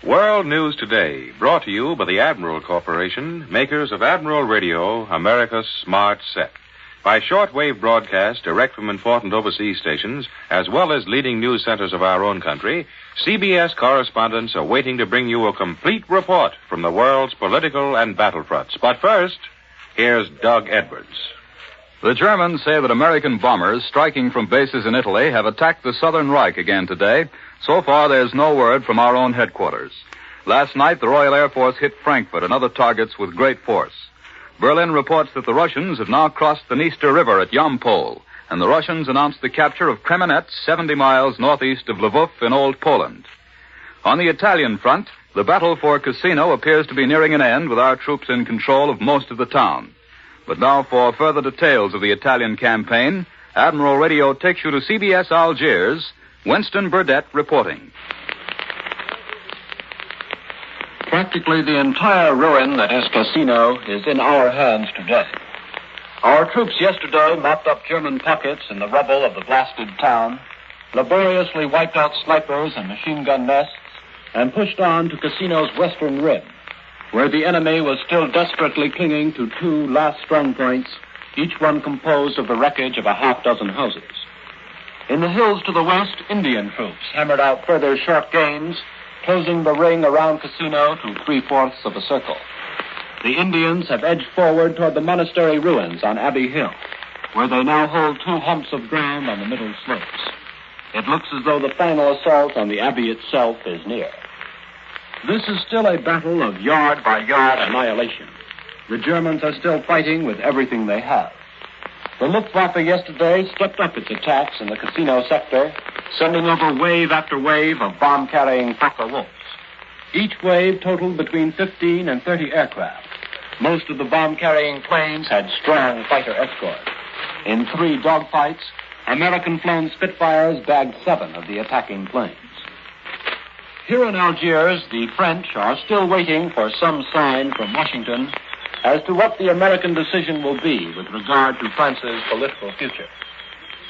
World News Today, brought to you by the Admiral Corporation, makers of Admiral Radio, America's smart set. By shortwave broadcast direct from important overseas stations, as well as leading news centers of our own country, CBS correspondents are waiting to bring you a complete report from the world's political and battlefronts. But first, here's Doug Edwards. The Germans say that American bombers striking from bases in Italy have attacked the Southern Reich again today. So far, there's no word from our own headquarters. Last night, the Royal Air Force hit Frankfurt and other targets with great force. Berlin reports that the Russians have now crossed the Dniester River at Yampol, and the Russians announced the capture of Kremenets, 70 miles northeast of Lvov in Old Poland. On the Italian front, the battle for Cassino appears to be nearing an end with our troops in control of most of the town. But now for further details of the Italian campaign, Admiral Radio takes you to CBS Algiers, Winston Burdett reporting. Practically the entire ruin that is Cassino is in our hands today. Our troops yesterday mopped up German pockets in the rubble of the blasted town, laboriously wiped out snipers and machine gun nests, and pushed on to Cassino's western rim, where the enemy was still desperately clinging to two last strong points, each one composed of the wreckage of a half-dozen houses. In the hills to the west, Indian troops hammered out further short gains, closing the ring around Cassino to 3/4 of a circle. The Indians have edged forward toward the monastery ruins on Abbey Hill, where they now hold two humps of ground on the middle slopes. It looks as though the final assault on the Abbey itself is near. This is still a battle of yard-by-yard annihilation. The Germans are still fighting with everything they have. The Luftwaffe yesterday stepped up its attacks in the Cassino sector, sending over wave after wave of bomb-carrying Fokker-Wolfs. Each wave totaled between 15 and 30 aircraft. Most of the bomb-carrying planes had strong fighter escort. In 3 dogfights, American-flown Spitfires bagged 7 of the attacking planes. Here in Algiers, the French are still waiting for some sign from Washington as to what the American decision will be with regard to France's political future.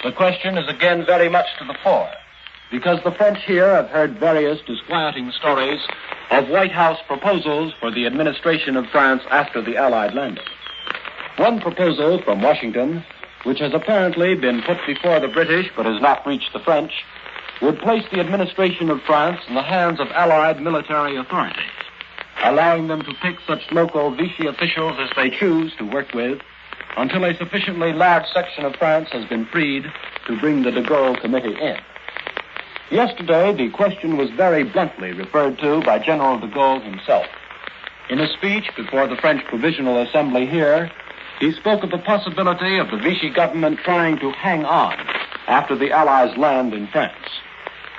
The question is again very much to the fore, because the French here have heard various disquieting stories of White House proposals for the administration of France after the Allied landing. One proposal from Washington, which has apparently been put before the British but has not reached the French, would place the administration of France in the hands of Allied military authorities, allowing them to pick such local Vichy officials as they choose to work with until a sufficiently large section of France has been freed to bring the de Gaulle Committee in. Yesterday, the question was very bluntly referred to by General de Gaulle himself. In a speech before the French Provisional Assembly here, he spoke of the possibility of the Vichy government trying to hang on after the Allies land in France.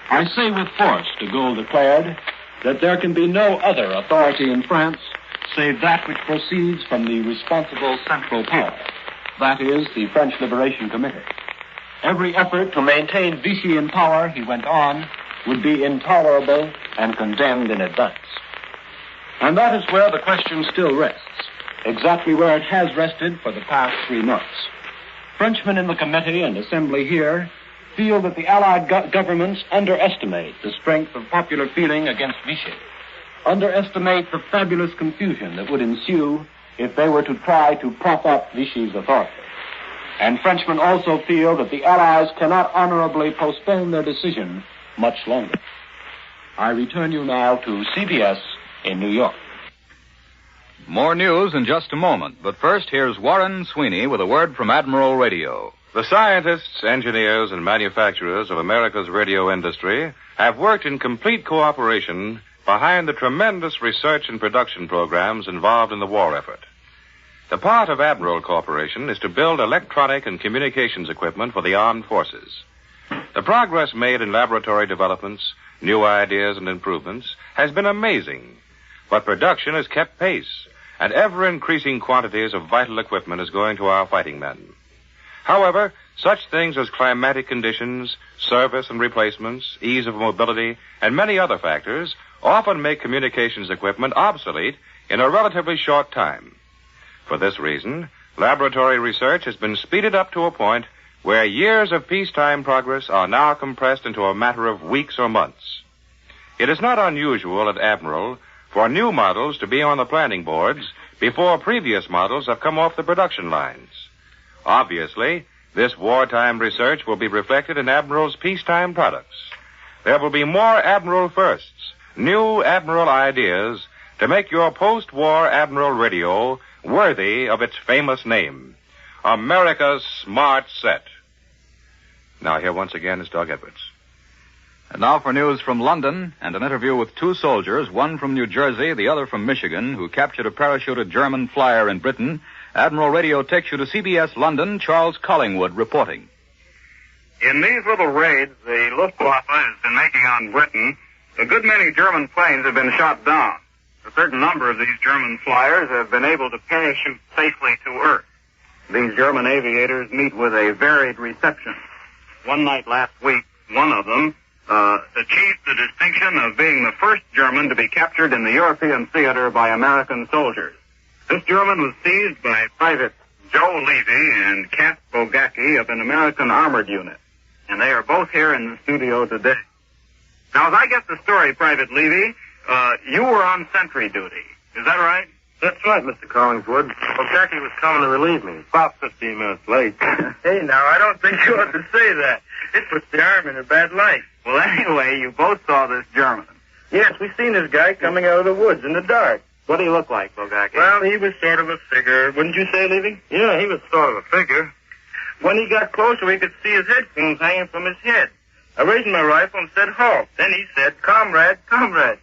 I say with force, de Gaulle declared, that there can be no other authority in France save that which proceeds from the responsible central power, that is, the French Liberation Committee. Every effort to maintain Vichy in power, he went on, would be intolerable and condemned in advance. And that is where the question still rests, exactly where it has rested for the past 3 months. Frenchmen in the committee and assembly here feel that the Allied governments underestimate the strength of popular feeling against Vichy, underestimate the fabulous confusion that would ensue if they were to try to prop up Vichy's authority. And Frenchmen also feel that the Allies cannot honorably postpone their decision much longer. I return you now to CBS in New York. More news in just a moment, but first here's Warren Sweeney with a word from Admiral Radio. The scientists, engineers, and manufacturers of America's radio industry have worked in complete cooperation behind the tremendous research and production programs involved in the war effort. The part of Admiral Corporation is to build electronic and communications equipment for the armed forces. The progress made in laboratory developments, new ideas, and improvements has been amazing, but production has kept pace, and ever-increasing quantities of vital equipment is going to our fighting men. However, such things as climatic conditions, service and replacements, ease of mobility, and many other factors often make communications equipment obsolete in a relatively short time. For this reason, laboratory research has been speeded up to a point where years of peacetime progress are now compressed into a matter of weeks or months. It is not unusual at Admiral for new models to be on the planning boards before previous models have come off the production lines. Obviously, this wartime research will be reflected in Admiral's peacetime products. There will be more Admiral firsts, new Admiral ideas to make your post-war Admiral radio worthy of its famous name, America's Smart Set. Now here once again is Doug Edwards. And now for news from London and an interview with two soldiers, one from New Jersey, the other from Michigan, who captured a parachuted German flyer in Britain. Admiral Radio takes you to CBS London. Charles Collingwood reporting. In these little raids the Luftwaffe has been making on Britain, a good many German planes have been shot down. A certain number of these German flyers have been able to parachute safely to Earth. These German aviators meet with a varied reception. One night last week, one of them achieved the distinction of being the first German to be captured in the European theater by American soldiers. This German was seized by Private Joe Levy and Kat Bogacki of an American armored unit, and they are both here in the studio today. Now, as I get the story, Private Levy, you were on sentry duty. Is that right? That's right, Mr. Collingswood. Bogacki was coming to relieve me. About 15 minutes late. Hey, now, I don't think you ought to say that. It puts the Army in a bad light. Well, anyway, you both saw this German. Yes, we seen this guy coming out of the woods in the dark. What did he look like, Bogacki? Well, he was sort of a figure. Wouldn't you say, Levy? Yeah, he was sort of a figure. When he got closer, we could see his headphones hanging from his head. I raised my rifle and said, halt. Then he said, comrade, comrade.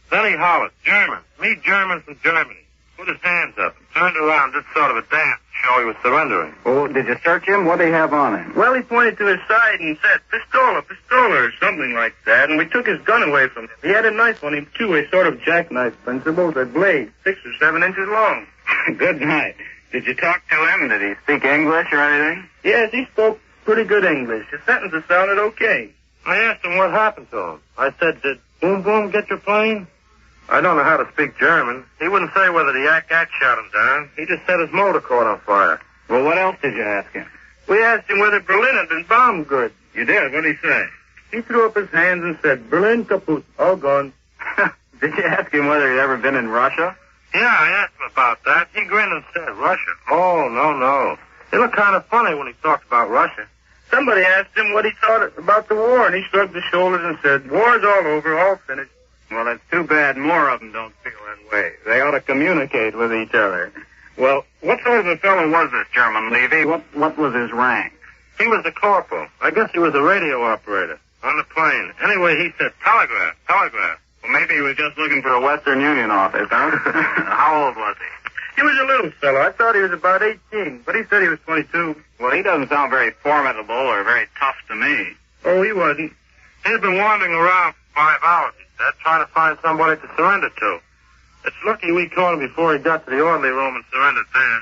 Then he hollered, German. Me German from Germany. Put his hands up and turned around, did sort of a dance to show he was surrendering. Oh, did you search him? What did he have on him? Well, he pointed to his side and said, pistola, pistola, or something like that, and we took his gun away from him. He had a knife on him, too, a sort of jackknife principle, a blade, 6 or 7 inches long. Good night. Did you talk to him? Did he speak English or anything? Yes, he spoke pretty good English. His sentences sounded okay. I asked him what happened to him. I said, did Boom Boom get your plane? I don't know how to speak German. He wouldn't say whether the Yak-Yak shot him down. He just said his motor caught on fire. Well, what else did you ask him? We asked him whether Berlin had been bombed good. You did? What did he say? He threw up his hands and said, Berlin kaput, all gone. Did you ask him whether he'd ever been in Russia? Yeah, I asked him about that. He grinned and said, Russia. Oh, no. He looked kind of funny when he talked about Russia. Somebody asked him what he thought about the war, and he shrugged his shoulders and said, war's all over, all finished. Well, it's too bad more of them don't feel that way. They ought to communicate with each other. Well, what sort of a fellow was this German, Levy? What was his rank? He was a corporal. I guess he was a radio operator on the plane. Anyway, he said, telegraph. Well, maybe he was just looking for a Western Union office, huh? How old was he? He was a little fellow. I thought he was about 18, but he said he was 22. Well, he doesn't sound very formidable or very tough to me. Oh, he wasn't. He'd been wandering around for 5 hours, he said, trying to find somebody to surrender to. It's lucky we caught him before he got to the orderly room and surrendered there.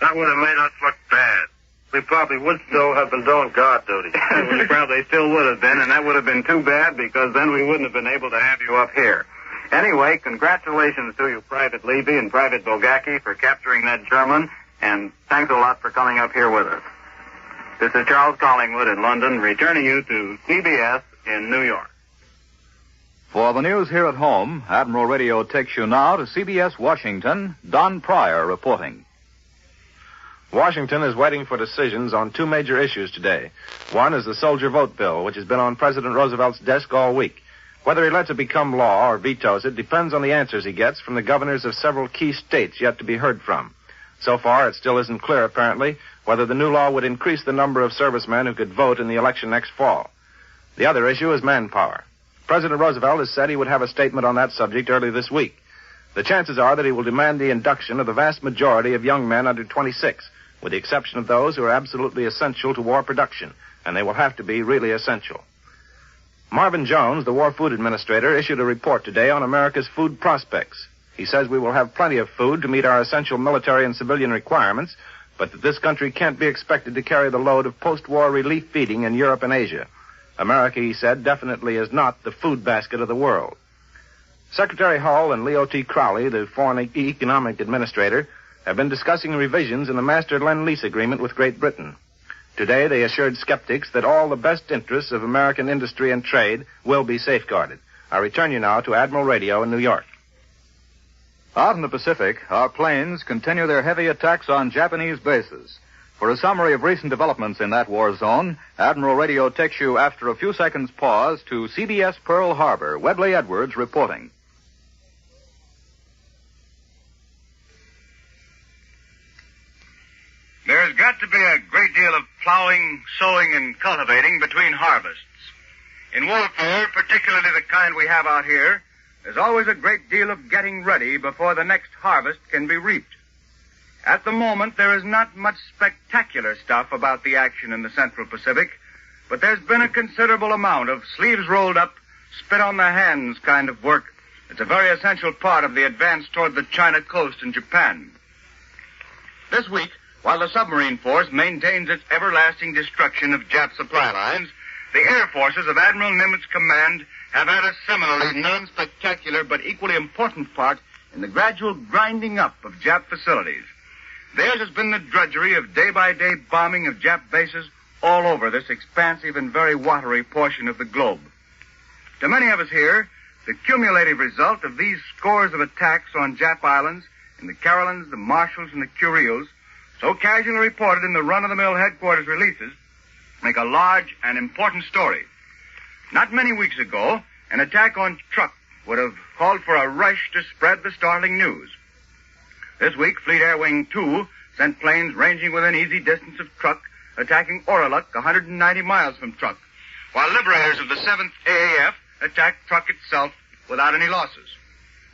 That would have made us look bad. We probably would still have been doing guard duty. We probably still would have been, and that would have been too bad because then we wouldn't have been able to have you up here. Anyway, congratulations to you, Private Levy and Private Bogacki, for capturing that German, and thanks a lot for coming up here with us. This is Charles Collingwood in London, returning you to CBS in New York. For the news here at home, Admiral Radio takes you now to CBS Washington. Don Pryor reporting. Washington is waiting for decisions on 2 major issues today. One is the soldier vote bill, which has been on President Roosevelt's desk all week. Whether he lets it become law or vetoes it depends on the answers he gets from the governors of several key states yet to be heard from. So far, it still isn't clear, apparently, whether the new law would increase the number of servicemen who could vote in the election next fall. The other issue is manpower. President Roosevelt has said he would have a statement on that subject early this week. The chances are that he will demand the induction of the vast majority of young men under 26, with the exception of those who are absolutely essential to war production, and they will have to be really essential. Marvin Jones, the War Food Administrator, issued a report today on America's food prospects. He says we will have plenty of food to meet our essential military and civilian requirements, but that this country can't be expected to carry the load of post-war relief feeding in Europe and Asia. America, he said, definitely is not the food basket of the world. Secretary Hull and Leo T. Crowley, the Foreign Economic Administrator, have been discussing revisions in the Master Lend-Lease Agreement with Great Britain. Today, they assured skeptics that all the best interests of American industry and trade will be safeguarded. I return you now to Admiral Radio in New York. Out in the Pacific, our planes continue their heavy attacks on Japanese bases. For a summary of recent developments in that war zone, Admiral Radio takes you, after a few seconds' pause, to CBS Pearl Harbor. Webley Edwards reporting. There's got to be a great deal of plowing, sowing, and cultivating between harvests. In warfare, particularly the kind we have out here, there's always a great deal of getting ready before the next harvest can be reaped. At the moment, there is not much spectacular stuff about the action in the Central Pacific, but there's been a considerable amount of sleeves rolled up, spit on the hands kind of work. It's a very essential part of the advance toward the China coast and Japan. This week, while the submarine force maintains its everlasting destruction of Jap supply lines, the air forces of Admiral Nimitz' command have had a similarly non-spectacular but equally important part in the gradual grinding up of Jap facilities. Theirs has been the drudgery of day-by-day bombing of Jap bases all over this expansive and very watery portion of the globe. To many of us here, the cumulative result of these scores of attacks on Jap islands in the Carolines, the Marshalls, and the Kuriles, so casually reported in the run-of-the-mill headquarters releases, make a large and important story. Not many weeks ago, an attack on Truk would have called for a rush to spread the startling news. This week, Fleet Air Wing 2 sent planes ranging within easy distance of Truk, attacking Oraluk, 190 miles from Truk, while liberators of the 7th AAF attacked Truk itself without any losses.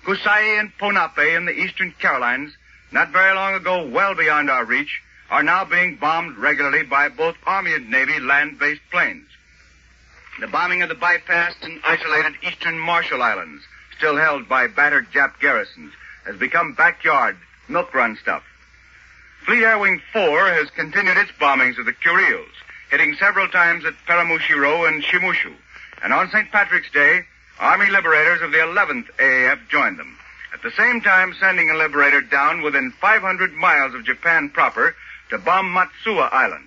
Kusai and Ponape in the eastern Carolines, not very long ago well beyond our reach, are now being bombed regularly by both Army and Navy land-based planes. The bombing of the bypassed and isolated eastern Marshall Islands, still held by battered Jap garrisons, has become backyard milk run stuff. Fleet Air Wing 4 has continued its bombings of the Kuriles, hitting several times at Paramushiro and Shimushu. And on St. Patrick's Day, Army liberators of the 11th AAF joined them, at the same time sending a liberator down within 500 miles of Japan proper to bomb Matsuwa Island.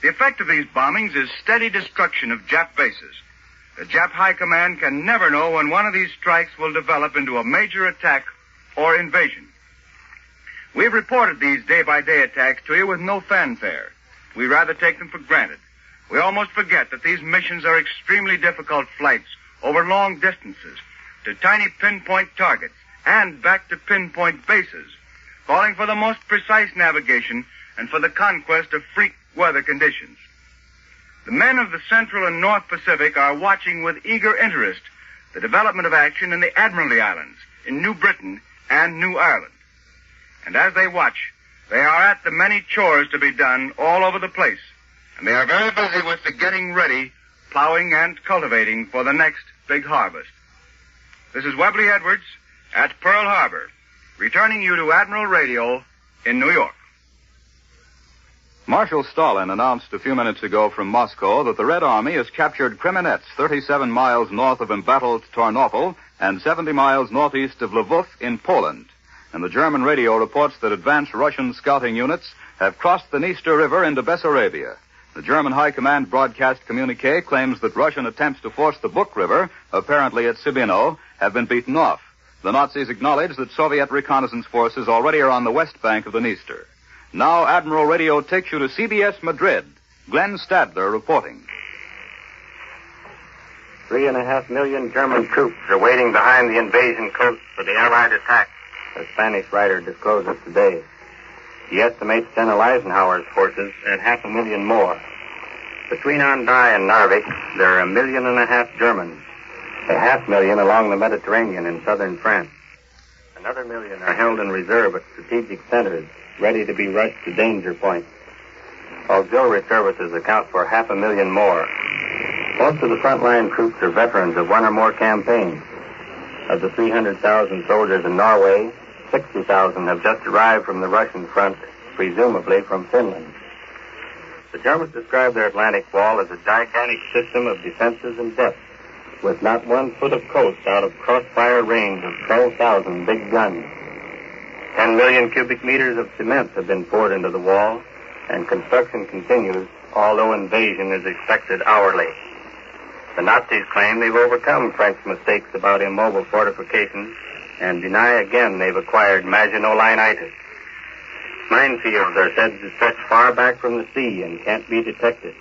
The effect of these bombings is steady destruction of Jap bases. The Jap High Command can never know when one of these strikes will develop into a major attack or invasion. We've reported these day-by-day attacks to you with no fanfare. We rather take them for granted. We almost forget that these missions are extremely difficult flights over long distances to tiny pinpoint targets and back to pinpoint bases, calling for the most precise navigation and for the conquest of freak weather conditions. The men of the Central and North Pacific are watching with eager interest the development of action in the Admiralty Islands, in New Britain and New Ireland. And as they watch, they are at the many chores to be done all over the place, and they are very busy with the getting ready, plowing, and cultivating for the next big harvest. This is Webley Edwards at Pearl Harbor, returning you to Admiral Radio in New York. Marshal Stalin announced a few minutes ago from Moscow that the Red Army has captured Kremenets, 37 miles north of embattled Tarnopol and 70 miles northeast of Lvov in Poland. And the German radio reports that advanced Russian scouting units have crossed the Dniester River into Bessarabia. The German High Command broadcast communique claims that Russian attempts to force the Buk River, apparently at Sibino, have been beaten off. The Nazis acknowledge that Soviet reconnaissance forces already are on the west bank of the Dniester. Now Admiral Radio takes you to CBS Madrid. Glenn Stadler reporting. 3.5 million German troops are waiting behind the invasion coast for the Allied attack, a Spanish writer discloses today. He estimates General Eisenhower's forces at 500,000 more. Between Andai and Narvik, there are 1.5 million Germans, 500,000 along the Mediterranean in southern France. Another 1 million are held in reserve at strategic centers, ready to be rushed to danger points. Auxiliary services account for 500,000 more. Most of the frontline troops are veterans of one or more campaigns. Of the 300,000 soldiers in Norway, 60,000 have just arrived from the Russian front, presumably from Finland. The Germans describe their Atlantic wall as a gigantic system of defenses and depths, with not 1 foot of coast out of crossfire range of 12,000 big guns. 10 million cubic meters of cement have been poured into the wall, and construction continues, although invasion is expected hourly. The Nazis claim they've overcome French mistakes about immobile fortifications and deny again they've acquired Maginot-Linitis. Minefields are said to stretch far back from the sea and can't be detected.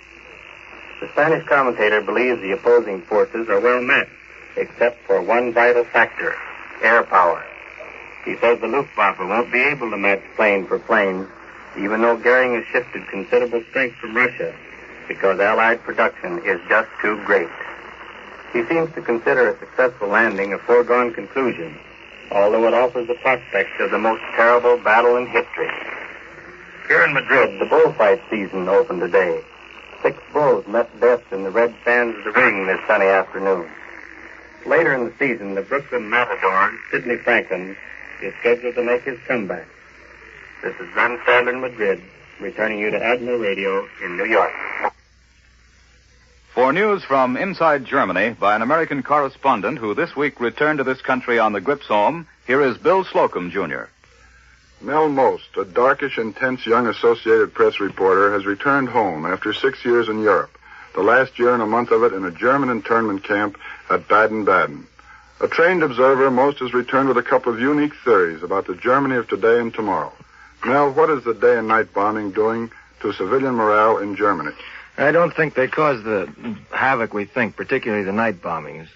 The Spanish commentator believes the opposing forces are well met, except for one vital factor, air power. He says the Luftwaffe won't be able to match plane for plane, even though Goering has shifted considerable strength from Russia, because Allied production is just too great. He seems to consider a successful landing a foregone conclusion, although it offers the prospect of the most terrible battle in history. Here in Madrid, the bullfight season opened today. 6 bulls met death in the red sands of the ring this sunny afternoon. Later in the season, the Brooklyn matador, Sidney Franklin, is scheduled to make his comeback. This is Van Sandler in Madrid, returning you to Admiral Radio in New York. For news from inside Germany by an American correspondent who this week returned to this country on the Gripsholm, here is Bill Slocum, Jr. Mel Most, a darkish, intense young Associated Press reporter, has returned home after 6 years in Europe, the last year and a month of it in a German internment camp at Baden-Baden. A trained observer, Most has returned with a couple of unique theories about the Germany of today and tomorrow. Mel, what is the day and night bombing doing to civilian morale in Germany? I don't think they cause the havoc we think, particularly the night bombings.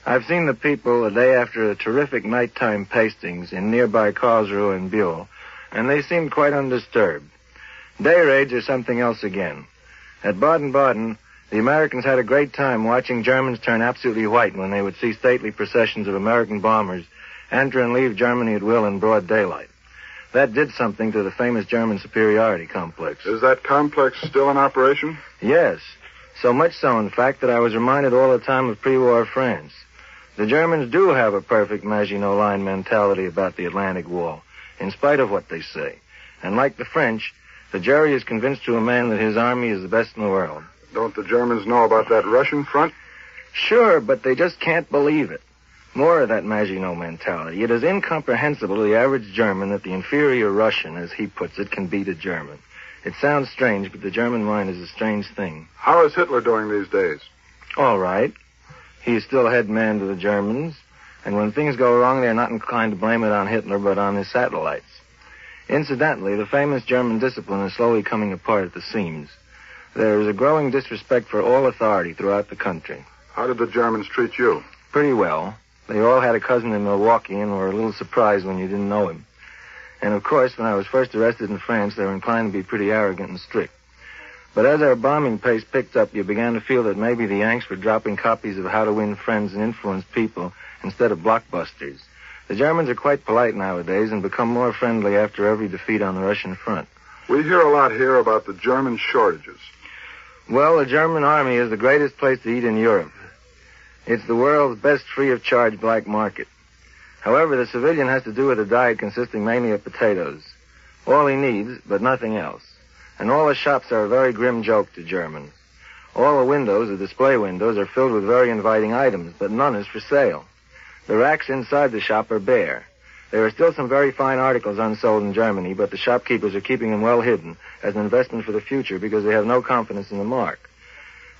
I've seen the people the day after a terrific nighttime pastings in nearby Karlsruhe and Buell, and they seemed quite undisturbed. Day raids are something else again. At Baden-Baden, the Americans had a great time watching Germans turn absolutely white when they would see stately processions of American bombers enter and leave Germany at will in broad daylight. That did something to the famous German superiority complex. Is that complex still in operation? Yes. So much so, in fact, that I was reminded all the time of pre-war France. The Germans do have a perfect Maginot Line mentality about the Atlantic Wall, in spite of what they say. And like the French, the jury is convinced to a man that his army is the best in the world. Don't the Germans know about that Russian front? Sure, but they just can't believe it. More of that Maginot mentality. It is incomprehensible to the average German that the inferior Russian, as he puts it, can beat a German. It sounds strange, but the German mind is a strange thing. How is Hitler doing these days? All right. He is still head man to the Germans, and when things go wrong, they're not inclined to blame it on Hitler, but on his satellites. Incidentally, the famous German discipline is slowly coming apart at the seams. There is a growing disrespect for all authority throughout the country. How did the Germans treat you? Pretty well. They all had a cousin in Milwaukee and were a little surprised when you didn't know him. And of course, when I was first arrested in France, they were inclined to be pretty arrogant and strict. But as our bombing pace picked up, you began to feel that maybe the Yanks were dropping copies of How to Win Friends and Influence People instead of blockbusters. The Germans are quite polite nowadays and become more friendly after every defeat on the Russian front. We hear a lot here about the German shortages. Well, the German army is the greatest place to eat in Europe. It's the world's best free-of-charge black market. However, the civilian has to do with a diet consisting mainly of potatoes. All he needs, but nothing else. And all the shops are a very grim joke to Germans. All the windows, the display windows, are filled with very inviting items, but none is for sale. The racks inside the shop are bare. There are still some very fine articles unsold in Germany, but the shopkeepers are keeping them well hidden as an investment for the future because they have no confidence in the mark.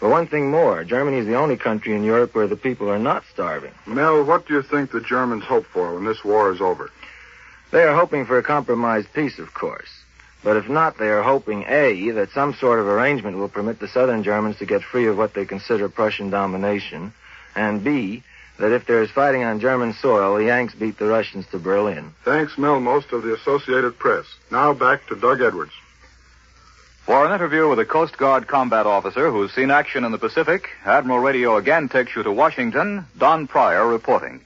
But one thing more, Germany is the only country in Europe where the people are not starving. Mel, what do you think the Germans hope for when this war is over? They are hoping for a compromised peace, of course. But if not, they are hoping, A, that some sort of arrangement will permit the southern Germans to get free of what they consider Prussian domination, and B, that if there is fighting on German soil, the Yanks beat the Russians to Berlin. Thanks, Mel Most of the Associated Press. Now back to Doug Edwards. For an interview with a Coast Guard combat officer who's seen action in the Pacific, Admiral Radio again takes you to Washington. Don Pryor reporting.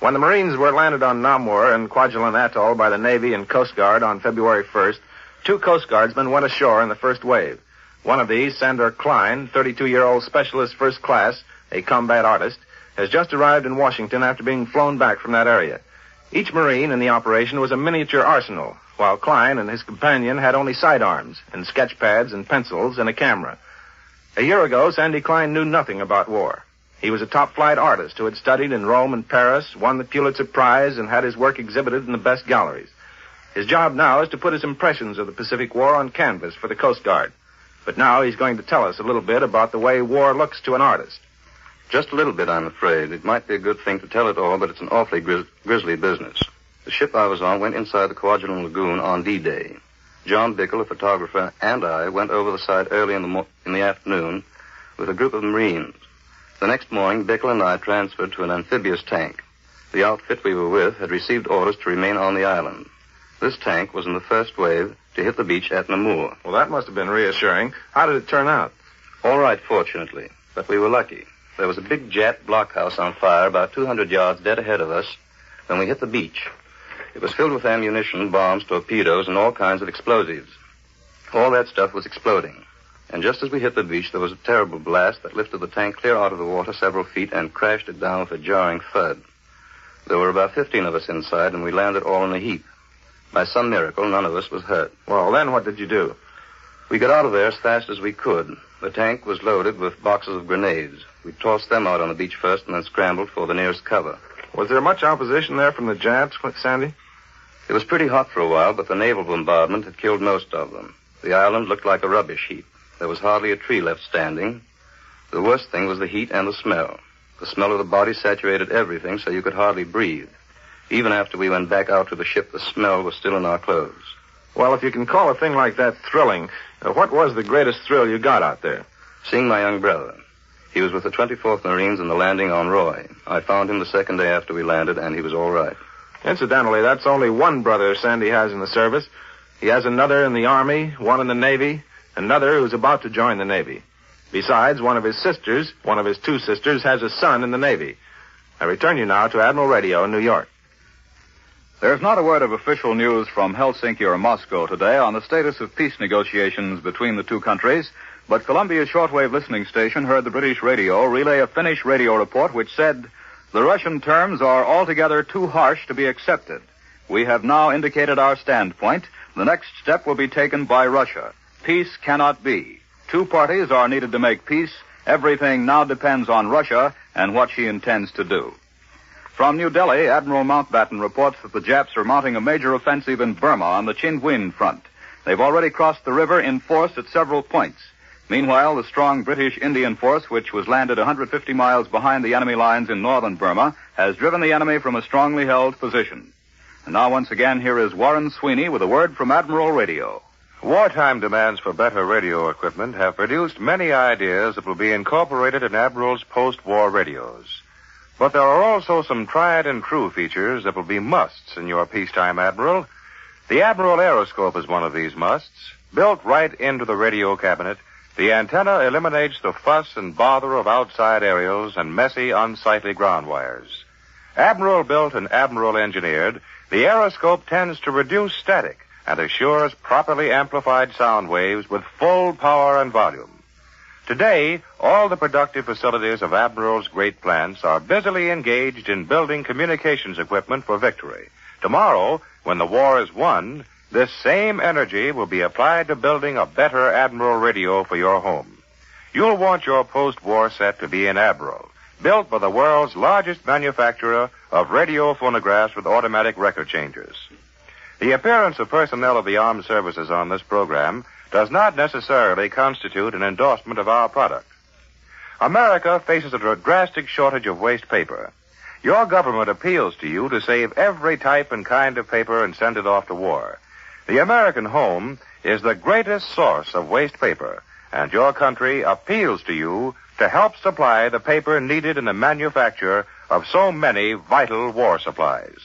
When the Marines were landed on Namur and Kwajalein Atoll by the Navy and Coast Guard on February 1st, 2 Coast Guardsmen went ashore in the first wave. One of these, Sandor Klein, 32-year-old specialist first class, a combat artist, has just arrived in Washington after being flown back from that area. Each Marine in the operation was a miniature arsenal, while Klein and his companion had only sidearms and sketch pads and pencils and a camera. A year ago, Sandy Klein knew nothing about war. He was a top-flight artist who had studied in Rome and Paris, won the Pulitzer Prize, and had his work exhibited in the best galleries. His job now is to put his impressions of the Pacific War on canvas for the Coast Guard. But now he's going to tell us a little bit about the way war looks to an artist. Just a little bit, I'm afraid. It might be a good thing to tell it all, but it's an awfully grisly business. The ship I was on went inside the Kwajalein Lagoon on D-Day. John Bickle, a photographer, and I went over the side early in the afternoon with a group of Marines. The next morning, Bickle and I transferred to an amphibious tank. The outfit we were with had received orders to remain on the island. This tank was in the first wave to hit the beach at Namur. Well, that must have been reassuring. How did it turn out? All right, fortunately. But we were lucky. There was a big Jap blockhouse on fire about 200 yards dead ahead of us when we hit the beach. It was filled with ammunition, bombs, torpedoes, and all kinds of explosives. All that stuff was exploding. And just as we hit the beach, there was a terrible blast that lifted the tank clear out of the water several feet and crashed it down with a jarring thud. There were about 15 of us inside, and we landed all in a heap. By some miracle, none of us was hurt. Well, then what did you do? We got out of there as fast as we could. The tank was loaded with boxes of grenades. We tossed them out on the beach first and then scrambled for the nearest cover. Was there much opposition there from the Japs, Sandy? It was pretty hot for a while, but the naval bombardment had killed most of them. The island looked like a rubbish heap. There was hardly a tree left standing. The worst thing was the heat and the smell. The smell of the body saturated everything so you could hardly breathe. Even after we went back out to the ship, the smell was still in our clothes. Well, if you can call a thing like that thrilling, what was the greatest thrill you got out there? Seeing my young brother. He was with the 24th Marines in the landing on Roy. I found him the second day after we landed, and he was all right. Incidentally, that's only one brother Sandy has in the service. He has another in the Army, one in the Navy, another who's about to join the Navy. Besides, one of his two sisters, has a son in the Navy. I return you now to Admiral Radio in New York. There's not a word of official news from Helsinki or Moscow today on the status of peace negotiations between the two countries, but Columbia's shortwave listening station heard the British radio relay a Finnish radio report which said, "The Russian terms are altogether too harsh to be accepted. We have now indicated our standpoint. The next step will be taken by Russia. Peace cannot be. Two parties are needed to make peace. Everything now depends on Russia and what she intends to do." From New Delhi, Admiral Mountbatten reports that the Japs are mounting a major offensive in Burma on the Chinwin front. They've already crossed the river in force at several points. Meanwhile, the strong British Indian force, which was landed 150 miles behind the enemy lines in northern Burma, has driven the enemy from a strongly held position. And now, once again, here is Warren Sweeney with a word from Admiral Radio. Wartime demands for better radio equipment have produced many ideas that will be incorporated in Admiral's post-war radios. But there are also some tried-and-true features that will be musts in your peacetime Admiral. The Admiral Aeroscope is one of these musts. Built right into the radio cabinet, the antenna eliminates the fuss and bother of outside aerials and messy, unsightly ground wires. Admiral-built and Admiral-engineered, the Aeroscope tends to reduce static and assures properly amplified sound waves with full power and volume. Today, all the productive facilities of Admiral's great plants are busily engaged in building communications equipment for victory. Tomorrow, when the war is won, this same energy will be applied to building a better Admiral radio for your home. You'll want your post-war set to be an Admiral, built by the world's largest manufacturer of radio phonographs with automatic record changers. The appearance of personnel of the armed services on this program does not necessarily constitute an endorsement of our product. America faces a drastic shortage of waste paper. Your government appeals to you to save every type and kind of paper and send it off to war. The American home is the greatest source of waste paper, and your country appeals to you to help supply the paper needed in the manufacture of so many vital war supplies.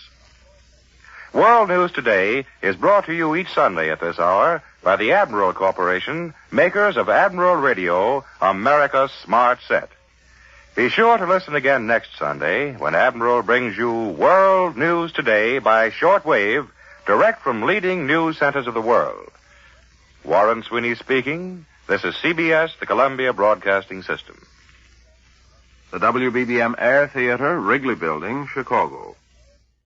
World News Today is brought to you each Sunday at this hour by the Admiral Corporation, makers of Admiral Radio, America's smart set. Be sure to listen again next Sunday when Admiral brings you World News Today by shortwave, direct from leading news centers of the world. Warren Sweeney speaking. This is CBS, the Columbia Broadcasting System. The WBBM Air Theater, Wrigley Building, Chicago.